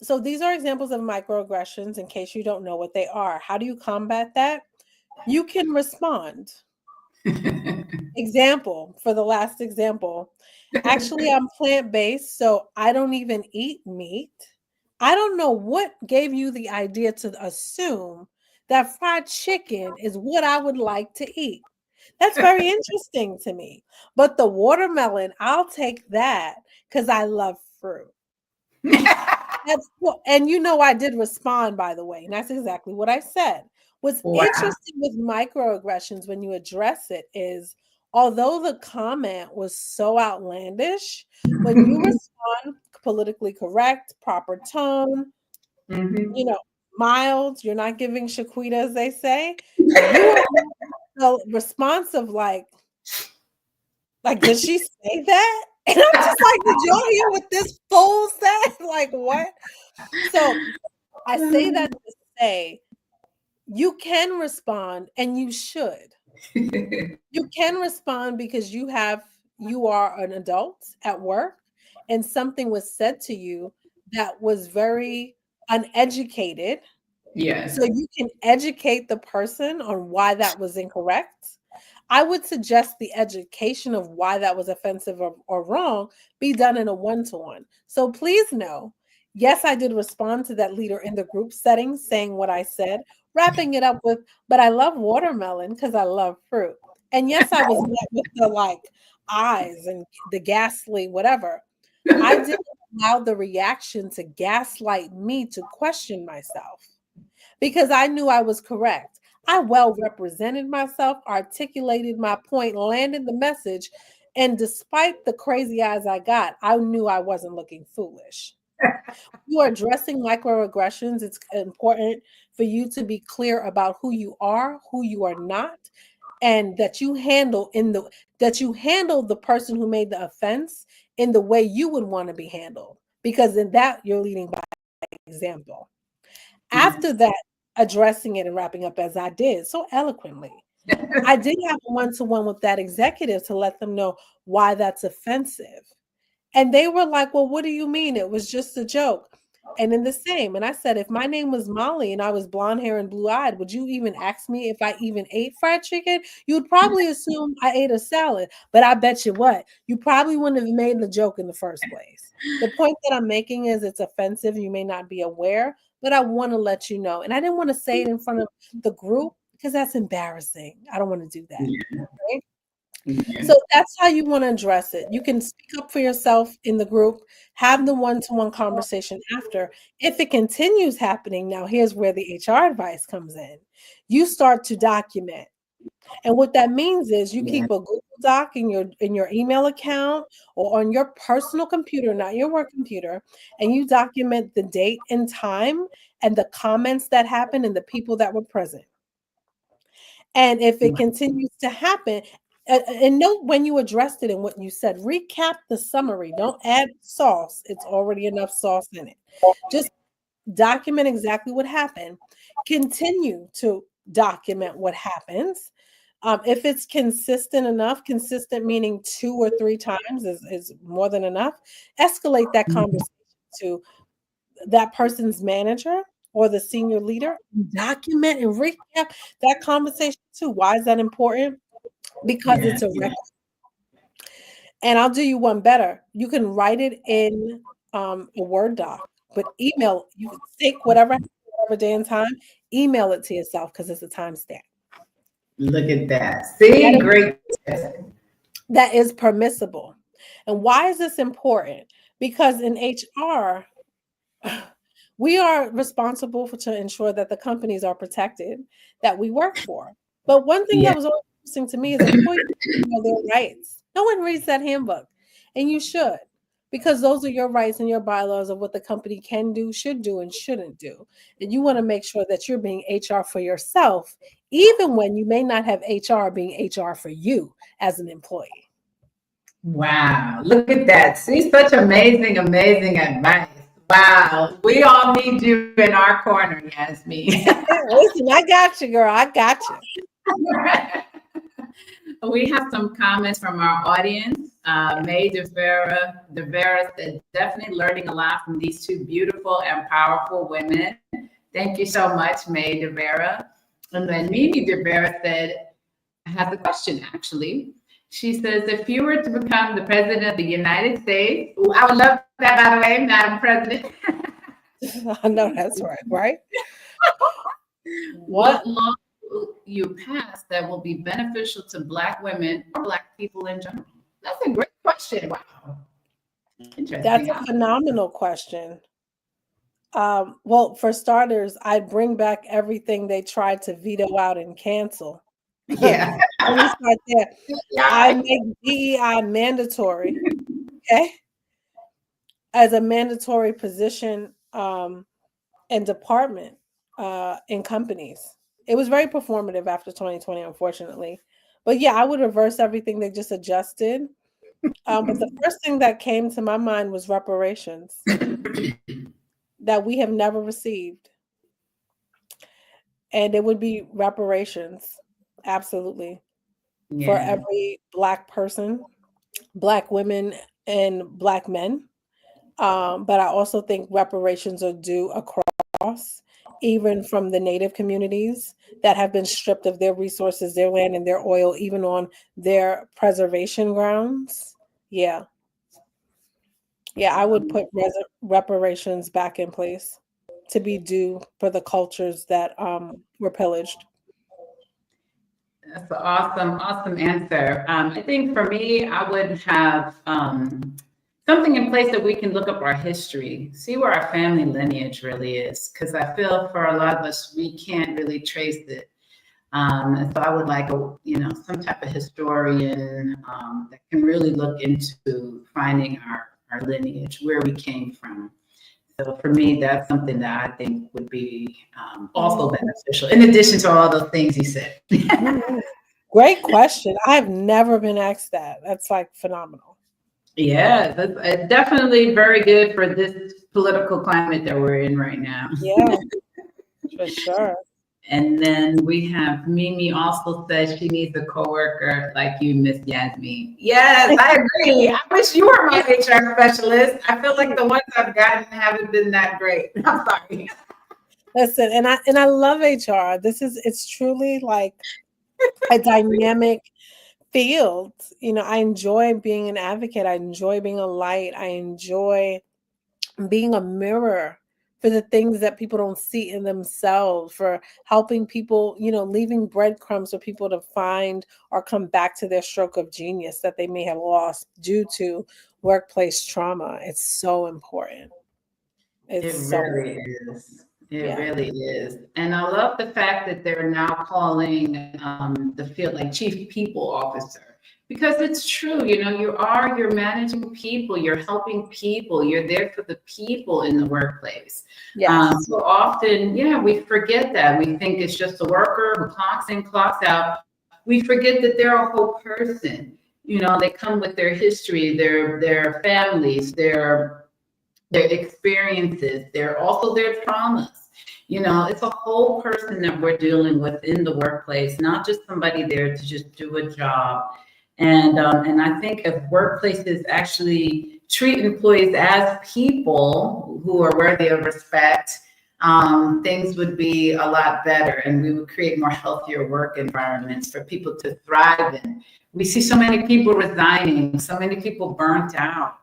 So these are examples of microaggressions in case you don't know what they are. How do you combat that? You can respond. Example, for the last example. Actually, I'm plant-based, so I don't even eat meat. I don't know what gave you the idea to assume that fried chicken is what I would like to eat. That's very interesting to me. But the watermelon, I'll take that because I love fruit. That's cool. And I did respond, by the way. And that's exactly what I said. What's interesting with microaggressions when you address it is, although the comment was so outlandish, when you respond politically correct, proper tone, mild, you're not giving Shaquita, as they say, you are responsive like, did she say that? And I'm just like, did y'all hear what this fool said? Like, what? So I say that to say, you can respond and you should. You can respond because you are an adult at work and something was said to you that was very uneducated. Yes. So you can educate the person on why that was incorrect. I would suggest the education of why that was offensive or wrong be done in a one-to-one. So please know, yes, I did respond to that leader in the group setting, saying what I said, wrapping it up with, but I love watermelon because I love fruit. And yes, I was met with the eyes and the ghastly whatever. I didn't allow the reaction to gaslight me to question myself because I knew I was correct. I well represented myself, articulated my point, landed the message. And despite the crazy eyes I got, I knew I wasn't looking foolish. You are addressing microaggressions. It's important for you to be clear about who you are not, and that you handle the person who made the offense in the way you would want to be handled. Because in that, you're leading by example. After that, addressing it and wrapping up as I did so eloquently, I did have a one-to-one with that executive to let them know why that's offensive. And they were like, well, what do you mean? It was just a joke. And then the same. And I said, if my name was Molly and I was blonde hair and blue eyed, would you even ask me if I even ate fried chicken? You would probably assume I ate a salad. But I bet you what? You probably wouldn't have made the joke in the first place. The point that I'm making is it's offensive. You may not be aware, but I want to let you know. And I didn't want to say it in front of the group because that's embarrassing. I don't want to do that. Right? So that's how you want to address it. You can speak up for yourself in the group, have the one-to-one conversation after. If it continues happening, now here's where the HR advice comes in. You start to document. And what that means is you keep a Google Doc in your email account or on your personal computer, not your work computer, and you document the date and time and the comments that happened and the people that were present. And if it continues to happen, and note when you addressed it and what you said, recap the summary. Don't add sauce. It's already enough sauce in it. Just document exactly what happened. Continue to document what happens. If it's consistent enough, consistent meaning 2 or 3 times is more than enough, escalate that conversation to that person's manager or the senior leader. Document and recap that conversation too. Why is that important? Because it's a record. And I'll do you one better. You can write it in a Word doc, but email. You can take whatever day and time, email it to yourself because it's a timestamp. Look at that. See, great. That is permissible. And why is this important? Because in HR, we are responsible to ensure that the companies are protected that we work for. But one thing that was always interesting to me is employees know their rights. No one reads that handbook, and you should, because those are your rights and your bylaws of what the company can do, should do, and shouldn't do. And you want to make sure that you're being HR for yourself, even when you may not have HR being HR for you as an employee. Wow, look at that. See, such amazing advice. Wow, we all need you in our corner, Yasmin. Listen, I got you, girl. I got you. We have some comments from our audience. May DeVera said, definitely learning a lot from these two beautiful and powerful women. Thank you so much, May DeVera. And then Mimi DeVera said, I have a question actually. She says, if you were to become the president of the United States, I would love that, by the way, Madam President. I know that's right? What law will you pass that will be beneficial to Black women or Black people in general? That's a great question. Wow. Interesting. That's a phenomenal question. Well, for starters, I'd bring back everything they tried to veto out and cancel. Yeah. Let me start there. I make DEI mandatory, okay, as a mandatory position and department in companies. It was very performative after 2020, unfortunately. But yeah, I would reverse everything they just adjusted. But the first thing that came to my mind was reparations that we have never received. And it would be reparations, absolutely. For every Black person, Black women, and Black men. But I also think reparations are due across, even from the Native communities that have been stripped of their resources, their land, and their oil, even on their preservation grounds. Yeah, I would put reparations back in place to be due for the cultures that were pillaged. That's an awesome answer. I think for me, I would have something in place that we can look up our history, see where our family lineage really is, because I feel for a lot of us, we can't really trace it. And so I would like some type of historian that can really look into finding our lineage, where we came from. So for me, that's something that I think would be also beneficial, in addition to all those things you said. Great question. I've never been asked that. That's like phenomenal. Yeah, that's definitely very good for this political climate that we're in right now. Yeah, for sure. And then we have Mimi also says she needs a coworker like you, Miss Yasmin. Yes, I agree. I wish you were my HR specialist. I feel like the ones I've gotten haven't been that great. I'm sorry. Listen, and I love HR. It's truly like a dynamic field. I enjoy being an advocate. I enjoy being a light. I enjoy being a mirror for the things that people don't see in themselves, for helping people, leaving breadcrumbs for people to find or come back to their stroke of genius that they may have lost due to workplace trauma. It's so important. It It's so really important. is. It Yeah. really is. And I love the fact that they're now calling the field like chief people officer, because it's true. You're managing people, you're helping people, you're there for the people in the workplace. Yes. So often, we forget that. We think it's just a worker who clocks in, clocks out. We forget that they're a whole person. They come with their history, their families, their experiences, also their traumas. It's a whole person that we're dealing with in the workplace, not just somebody there to just do a job. And I think if workplaces actually treat employees as people who are worthy of respect, things would be a lot better, and we would create more healthier work environments for people to thrive in. We see so many people resigning, so many people burnt out.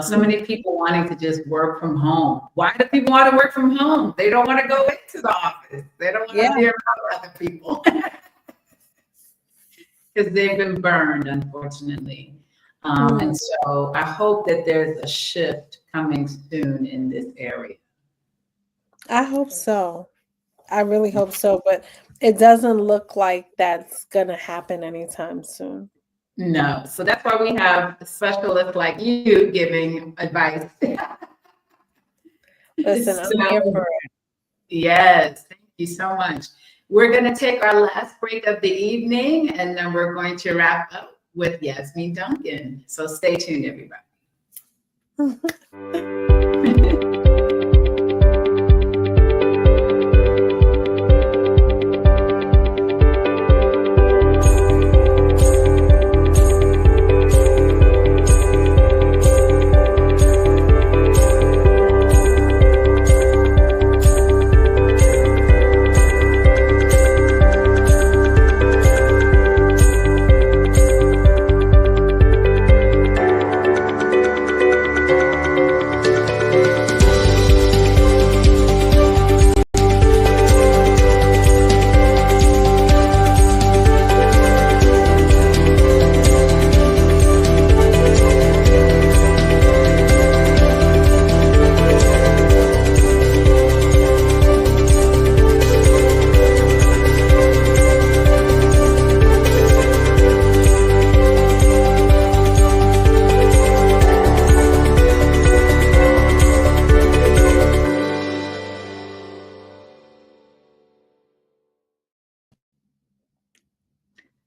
So many people wanting to just work from home. Why do people want to work from home? They don't want to go into the office. They don't want to be around other people because they've been burned, unfortunately. And so I hope that there's a shift coming soon in this area. I hope so. I really hope so, but it doesn't look like that's going to happen anytime soon. No. So that's why we have specialists like you giving advice. Listen, I'm here for it. Yes, thank you so much. We're going to take our last break of the evening, and then we're going to wrap up with Yasmin Duncan. So stay tuned, everybody.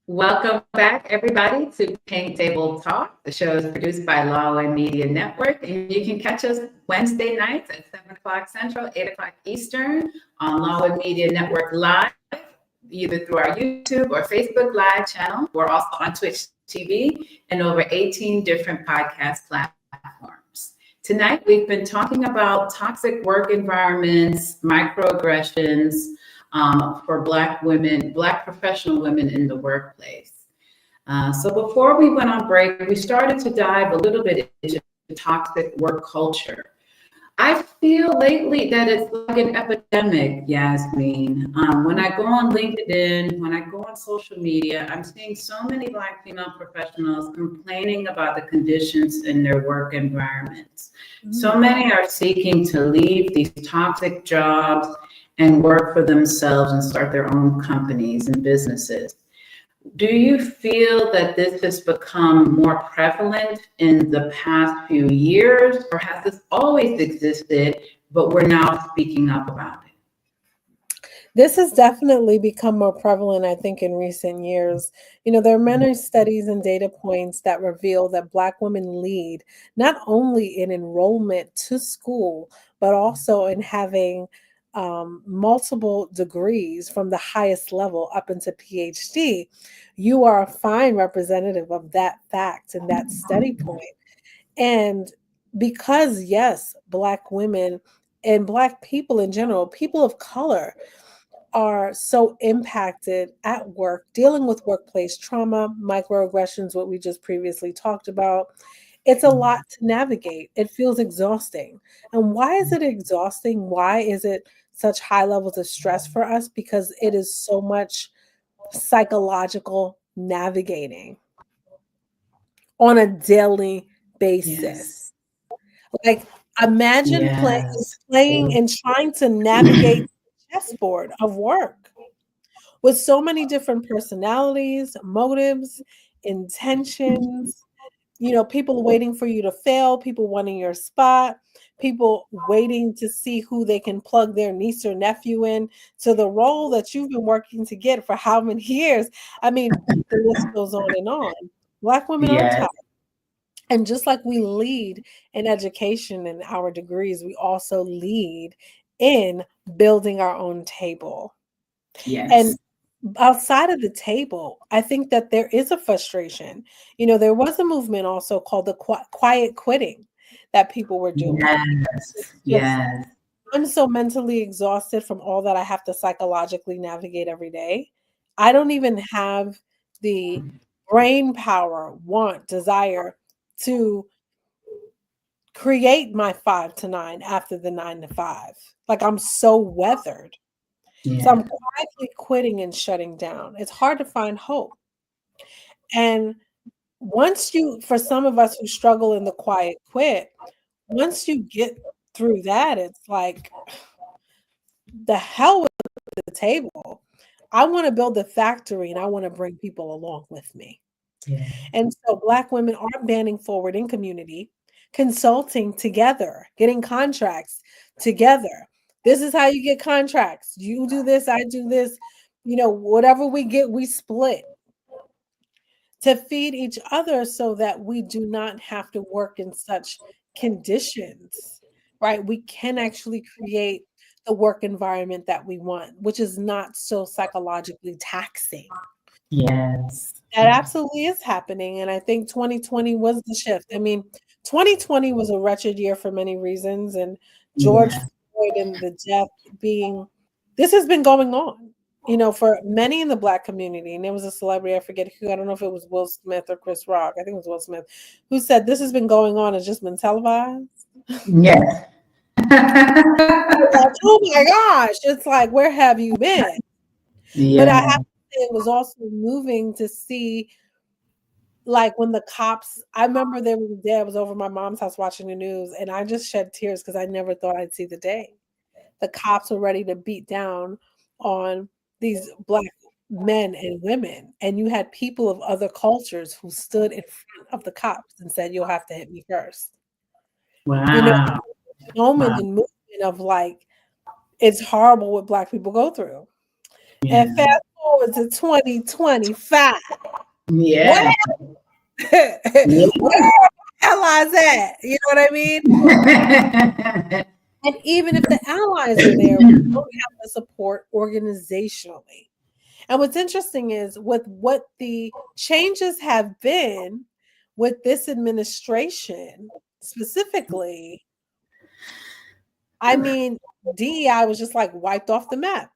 Welcome back, everybody, to Pink Table Talk. The show is produced by Law and Media Network, and you can catch us Wednesday nights at 7 o'clock Central, 8 o'clock Eastern on Law and Media Network Live, either through our YouTube or Facebook Live channel. We're also on Twitch TV and over 18 different podcast platforms. Tonight, we've been talking about toxic work environments, microaggressions, for Black women, Black professional women in the workplace. So before we went on break, we started to dive a little bit into toxic work culture. I feel lately that it's like an epidemic, Yasmin. When I go on LinkedIn, when I go on social media, I'm seeing so many Black female professionals complaining about the conditions in their work environments. So many are seeking to leave these toxic jobs and work for themselves and start their own companies and businesses. Do you feel that this has become more prevalent in the past few years, or has this always existed, but we're now speaking up about it? This has definitely become more prevalent, I think, in recent years. There are many studies and data points that reveal that Black women lead not only in enrollment to school, but also in having multiple degrees from the highest level up into PhD. You are a fine representative of that fact and that study point. And because, yes, Black women and Black people in general, people of color, are so impacted at work, dealing with workplace trauma, microaggressions, what we just previously talked about. It's a lot to navigate. It feels exhausting. And why is it exhausting? Why is it such high levels of stress for us? Because it is so much psychological navigating on a daily basis. Yes. Like, imagine Yes. playing and trying to navigate the chessboard of work with so many different personalities, motives, intentions, people waiting for you to fail, people wanting your spot, people waiting to see who they can plug their niece or nephew in to the role that you've been working to get for how many years. I mean, the list goes on and on. Black women aren't Yes. taught. And just like we lead in education and our degrees, we also lead in building our own table. And Yes. outside of the table, I think that there is a frustration. There was a movement also called the quiet quitting that people were doing. Yes. Just, Yes. I'm so mentally exhausted from all that I have to psychologically navigate every day. I don't even have the brain power, want, desire to create my 5 to 9 after the 9 to 5. Like, I'm so weathered. So I'm Yes. quietly quitting and shutting down. It's hard to find hope. And for some of us who struggle in the quiet quit, once you get through that, it's like, the hell with the table. I want to build a factory and I want to bring people along with me. Yes. And so Black women are banding forward in community, consulting together, getting contracts together. This is how you get contracts. You do this, I do this. Whatever we get, we split to feed each other so that we do not have to work in such conditions, right? We can actually create the work environment that we want, which is not so psychologically taxing. Yes. That absolutely is happening, and I think 2020 was the shift. I mean, 2020 was a wretched year for many reasons, and George Yes. Floyd and the death this has been going on, for many in the Black community. And there was a celebrity, I forget who, I don't know if it was Will Smith or Chris Rock, I think it was Will Smith, who said this has been going on, it's just been televised. Yes. Like, oh my gosh, it's like, where have you been? But I have Yeah. to say, it was also moving to see, like, when the cops, I remember there was a day I was over at my mom's house watching the news, and I just shed tears because I never thought I'd see the day. The cops were ready to beat down on these Black men and women, and you had people of other cultures who stood in front of the cops and said, "You'll have to hit me first." You know, Wow. moment Wow. and movement of, like, it's horrible what Black people go through. And Yeah. fast forward to 2025. Where Yeah. where are allies at? You know what I mean? And even if the allies are there, we don't have the support organizationally. And what's interesting is, with what the changes have been with this administration specifically, I mean, DEI was just, like, wiped off the map.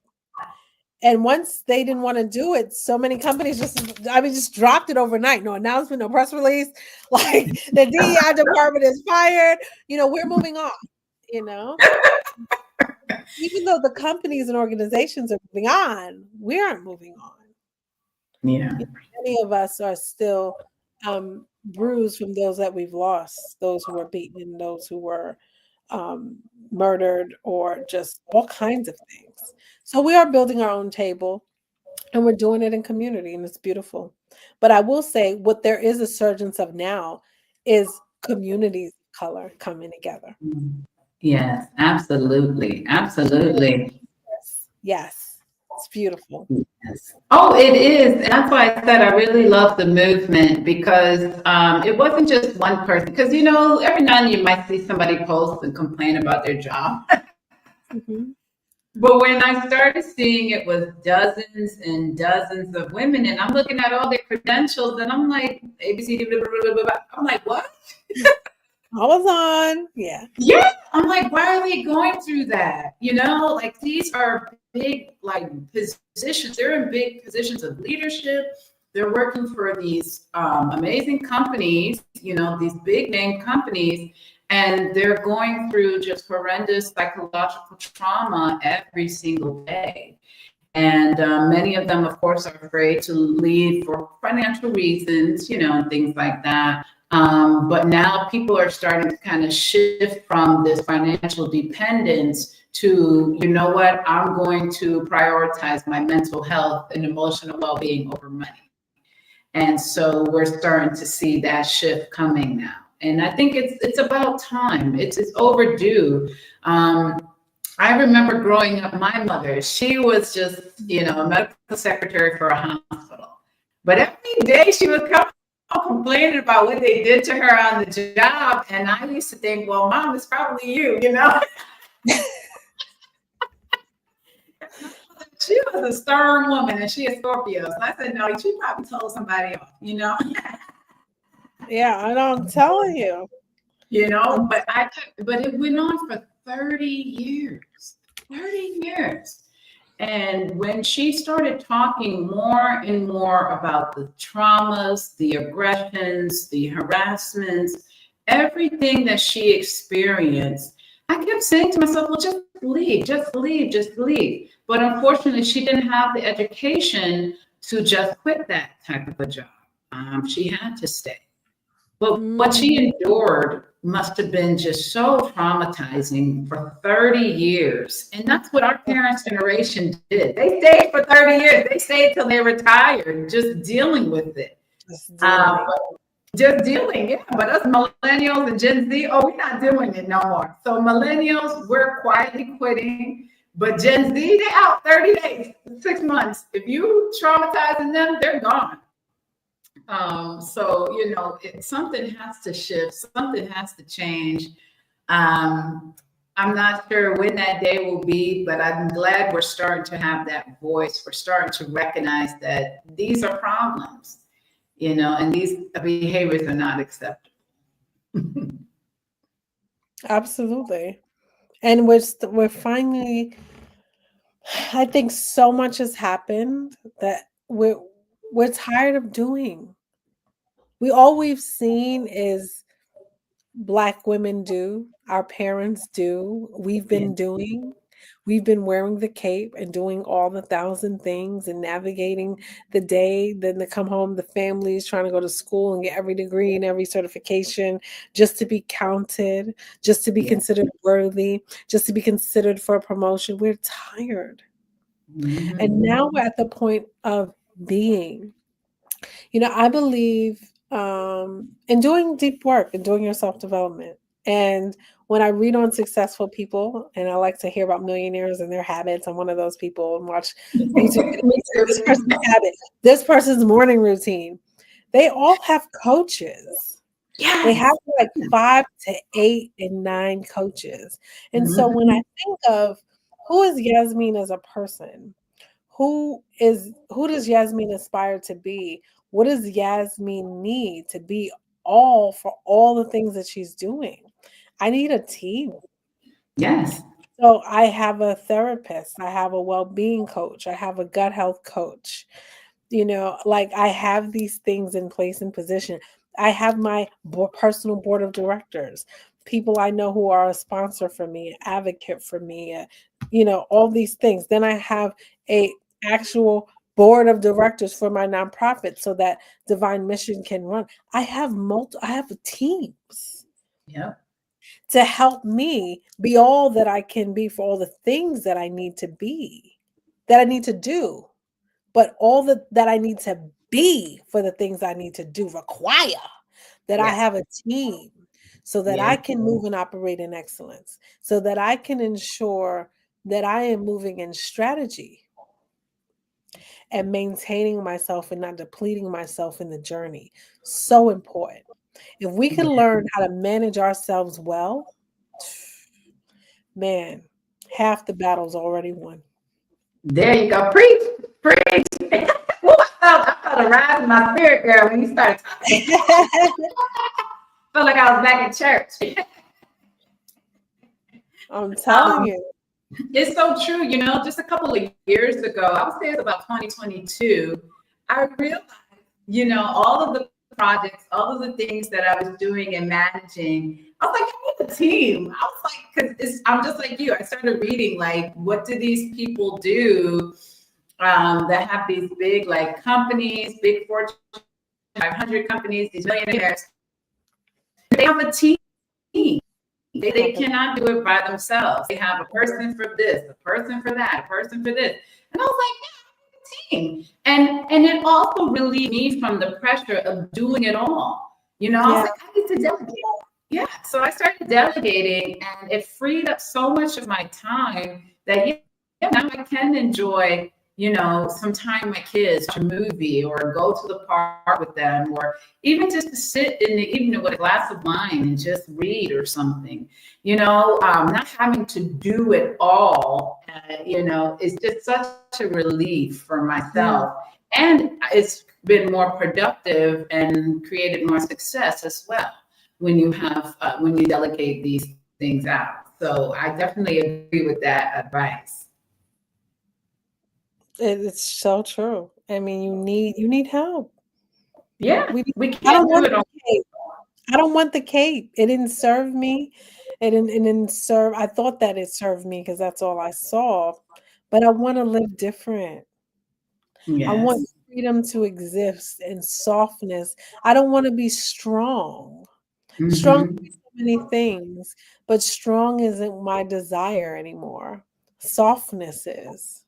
And once they didn't want to do it, so many companies just dropped it overnight. No announcement, no press release. Like, the DEI department is fired. We're moving on, you know? Even though the companies and organizations are moving on, we aren't moving on. Yeah. Many of us are still bruised from those that we've lost, those who were beaten, those who were murdered, or just all kinds of things. So we are building our own table, and we're doing it in community, and it's beautiful. But I will say, what there is a surgence of now is communities of color coming together. Yes, absolutely. Absolutely. Yes, it's beautiful. Yes. Oh, it is. And that's why I said I really love the movement, because it wasn't just one person. Because, every now and then you might see somebody post and complain about their job. Mhm. But when I started seeing it was dozens and dozens of women, and I'm looking at all their credentials, and I'm like, ABCD, blah, blah, blah, blah, blah. I'm like, what? I was on. Yeah. Yeah. I'm like, why are they going through that? Like, these are big, like, positions. They're in big positions of leadership. they're working for these amazing companies, these big name companies, and they're going through just horrendous psychological trauma every single day. And many of them, of course, are afraid to leave for financial reasons, and things like that. But now people are starting to kind of shift from this financial dependence to, you know what, I'm going to prioritize my mental health and emotional well-being over money. And so we're starting to see that shift coming now. And I think it's about time. It's overdue. I remember growing up, my mother, she was just, a medical secretary for a hospital. But every day she would come complaining about what they did to her on the job. And I used to think, well, Mom, it's probably you, She was a stern woman and she a Scorpio. So I said, no, she probably told somebody else, Yeah, I know, I'm telling you. But it went on for 30 years. 30 years. And when she started talking more and more about the traumas, the aggressions, the harassments, everything that she experienced, I kept saying to myself, well, just leave, just leave, just leave. But unfortunately, she didn't have the education to just quit that type of a job. She had to stay. But what she endured must have been just so traumatizing for 30 yees. And that's what our parents' generation did. They stayed for 30 years. They stayed till they retired, just dealing with it. Just dealing, yeah. But us millennials and Gen Z, we're not doing it no more. So millennials, we're quietly quitting. But Gen Z, they out 30 days, 6 months. If you traumatizing them, they're gone. So, something has to shift, something has to change. I'm not sure when that day will be, but I'm glad we're starting to have that voice. We're starting to recognize that these are problems, and these behaviors are not acceptable. Absolutely. And we're finally, I think so much has happened that we're tired of doing. All we've seen is Black women do, our parents do, we've been doing. We've been wearing the cape and doing all the 1,000 things and navigating the day. Then to come home, the family is trying to go to school and get every degree and every certification just to be counted, just to be considered worthy, just to be considered for a promotion. We're tired. And now we're at the point of being. I believe in doing deep work and doing your self-development. And when I read on successful people, and I like to hear about millionaires and their habits, I'm one of those people and watch YouTube videos. This person's habit, this person's morning routine. They all have coaches. Yes. They have like 5 to 8 and 9 coaches. And so when I think of who is Yasmin as a person, who does Yasmin aspire to be? What does Yasmin need to be all for all the things that she's doing? I need a team. Yes. So I have a therapist. I have a well-being coach. I have a gut health coach. I have these things in place and position. I have my personal board of directors, people I know who are a sponsor for me, an advocate for me, all these things. Then I have a actual board of directors for my nonprofit so that Divine Mission can run. I have teams to help me be all that I can be for all the things that I need to be, that I need to do, but all that I need to be for the things I need to do require that I have a team so that I can move and operate in excellence, so that I can ensure that I am moving in strategy and maintaining myself and not depleting myself in the journey. So important. If we can learn how to manage ourselves well, man, half the battle's already won. There you go. Preach. Ooh, I felt a rise in my spirit, girl, when you started talking. Felt like I was back in church. I'm telling you. It's so true. Just a couple of years ago, I would say it's about 2022, I realized all of the projects, all of the things that I was doing and managing, I was like, I need a team. I was like, because I'm just like you. I started reading, like, what do these people do that have these big, like, companies, big Fortune 500 companies, these millionaires? They have a team. They cannot do it by themselves. They have a person for this, a person for that, a person for this. And I was like, team. And it also relieved me from the pressure of doing it all. I was like, I need to delegate. Yeah. So I started delegating, and it freed up so much of my time that now I can enjoy, some time with my kids, watch a movie or go to the park with them, or even just to sit in the evening with a glass of wine and just read or something, not having to do it all, is just such a relief for myself. And it's been more productive and created more success as well when you have, when you delegate these things out. So I definitely agree with that advice. It's so true. I mean, you need help. Yeah, We we I don't can't do want it all. the cape. I don't want the cape. It didn't serve me. It didn't serve. I thought that it served me because that's all I saw. But I want to live different. I want Yes. freedom to exist and softness. I don't want to be strong. Strong can be Mm-hmm. so many things, but strong isn't my desire anymore. Softness is.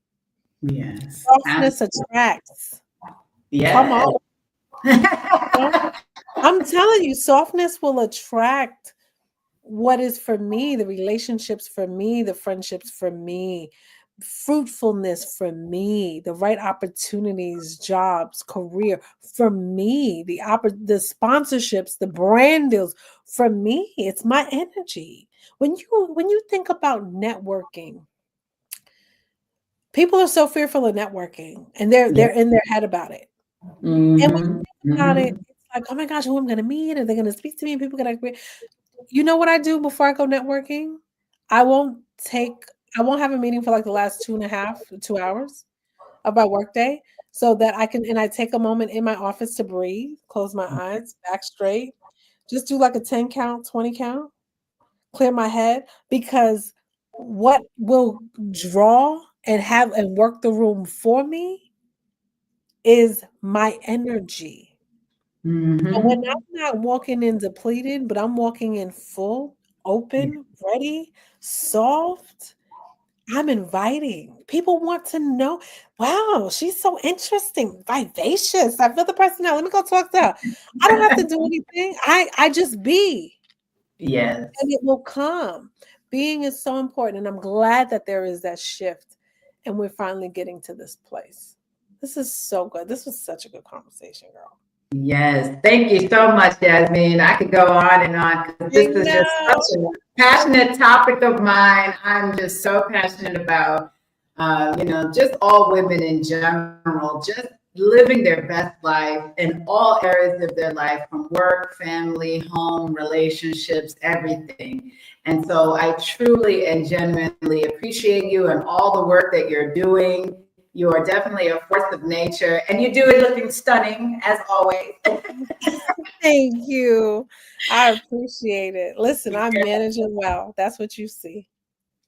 Yes. Softness attracts. Come Yes. on. You know? I'm telling you, softness will attract what is for me, the relationships for me, the friendships for me, fruitfulness for me, the right opportunities, jobs, career for me, the sponsorships, the brand deals for me. It's my energy. When you think about networking, people are so fearful of networking, and they're in their head about it. And when you Mm-hmm. think about it, Mm-hmm. it's like, oh my gosh, who I'm gonna meet? Are they gonna speak to me? And people gonna agree. You know what I do before I go networking? I won't take I won't have a meeting for like the last 2.5 to 2 hours of my workday so that I take a moment in my office to breathe, close my eyes, back straight, just do like a 10 count, 20 count, clear my head, because what will draw and work the room for me is my energy. And when Mm-hmm. I'm not walking in depleted, but I'm walking in full, Yeah. open, ready, soft, I'm inviting. People want to know, wow, she's so interesting, vivacious. I feel the personality. Let me go talk to her. I don't have to do anything. I just be, Yes. and it will come. Being is so important, and I'm glad that there is that shift, and we're finally getting to this place. This is so good. This was such a good conversation, girl. Yes. Thank you so much, Jasmine. I could go on and on because I this is just know. such a passionate topic of mine. I'm just so passionate about, just all women in general, just living their best life in all areas of their life, from work, family, home, relationships, everything. And so I truly and genuinely appreciate you and all the work that you're doing. You are definitely a force of nature, and you do it looking stunning as always. Thank you. I appreciate it. Listen, I'm managing well. That's what you see.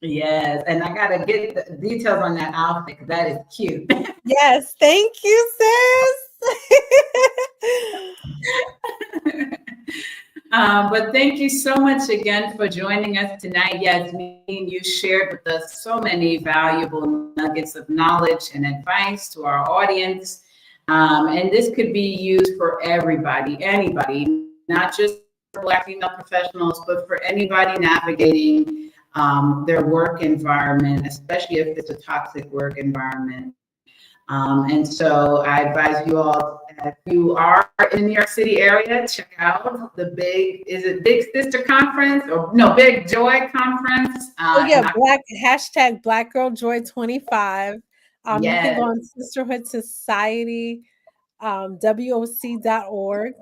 Yes, and I gotta get the details on that outfit because that is cute. Yes, thank you, sis. But thank you so much again for joining us tonight. Yasmin, you shared with us so many valuable nuggets of knowledge and advice to our audience. And this could be used for everybody, anybody, not just for Black female professionals, but for anybody navigating their work environment, especially if it's a toxic work environment. And so I advise you all, if you are in the New York City area, check out the Big Sister Conference, or no, Big Joy Conference. Oh yeah, Black Girl Joy 25. You can go Yes. on Sisterhood Society, WOC.org.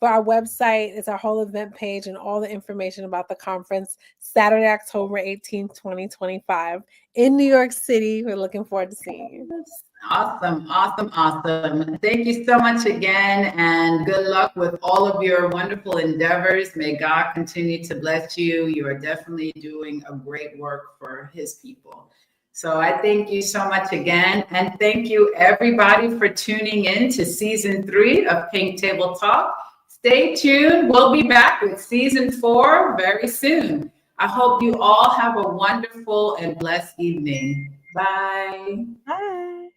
For our website, it's our whole event page and all the information about the conference. Saturday, October 18th, 2025 in New York City. We're looking forward to seeing you. Awesome, awesome, awesome. Thank you so much again, and good luck with all of your wonderful endeavors. May God continue to bless you. You are definitely doing a great work for His people. So I thank you so much again, and thank you everybody for tuning in to season 3 of Pink Table Talk. Stay tuned. We'll be back with season 4 very soon. I hope you all have a wonderful and blessed evening. Bye. Bye.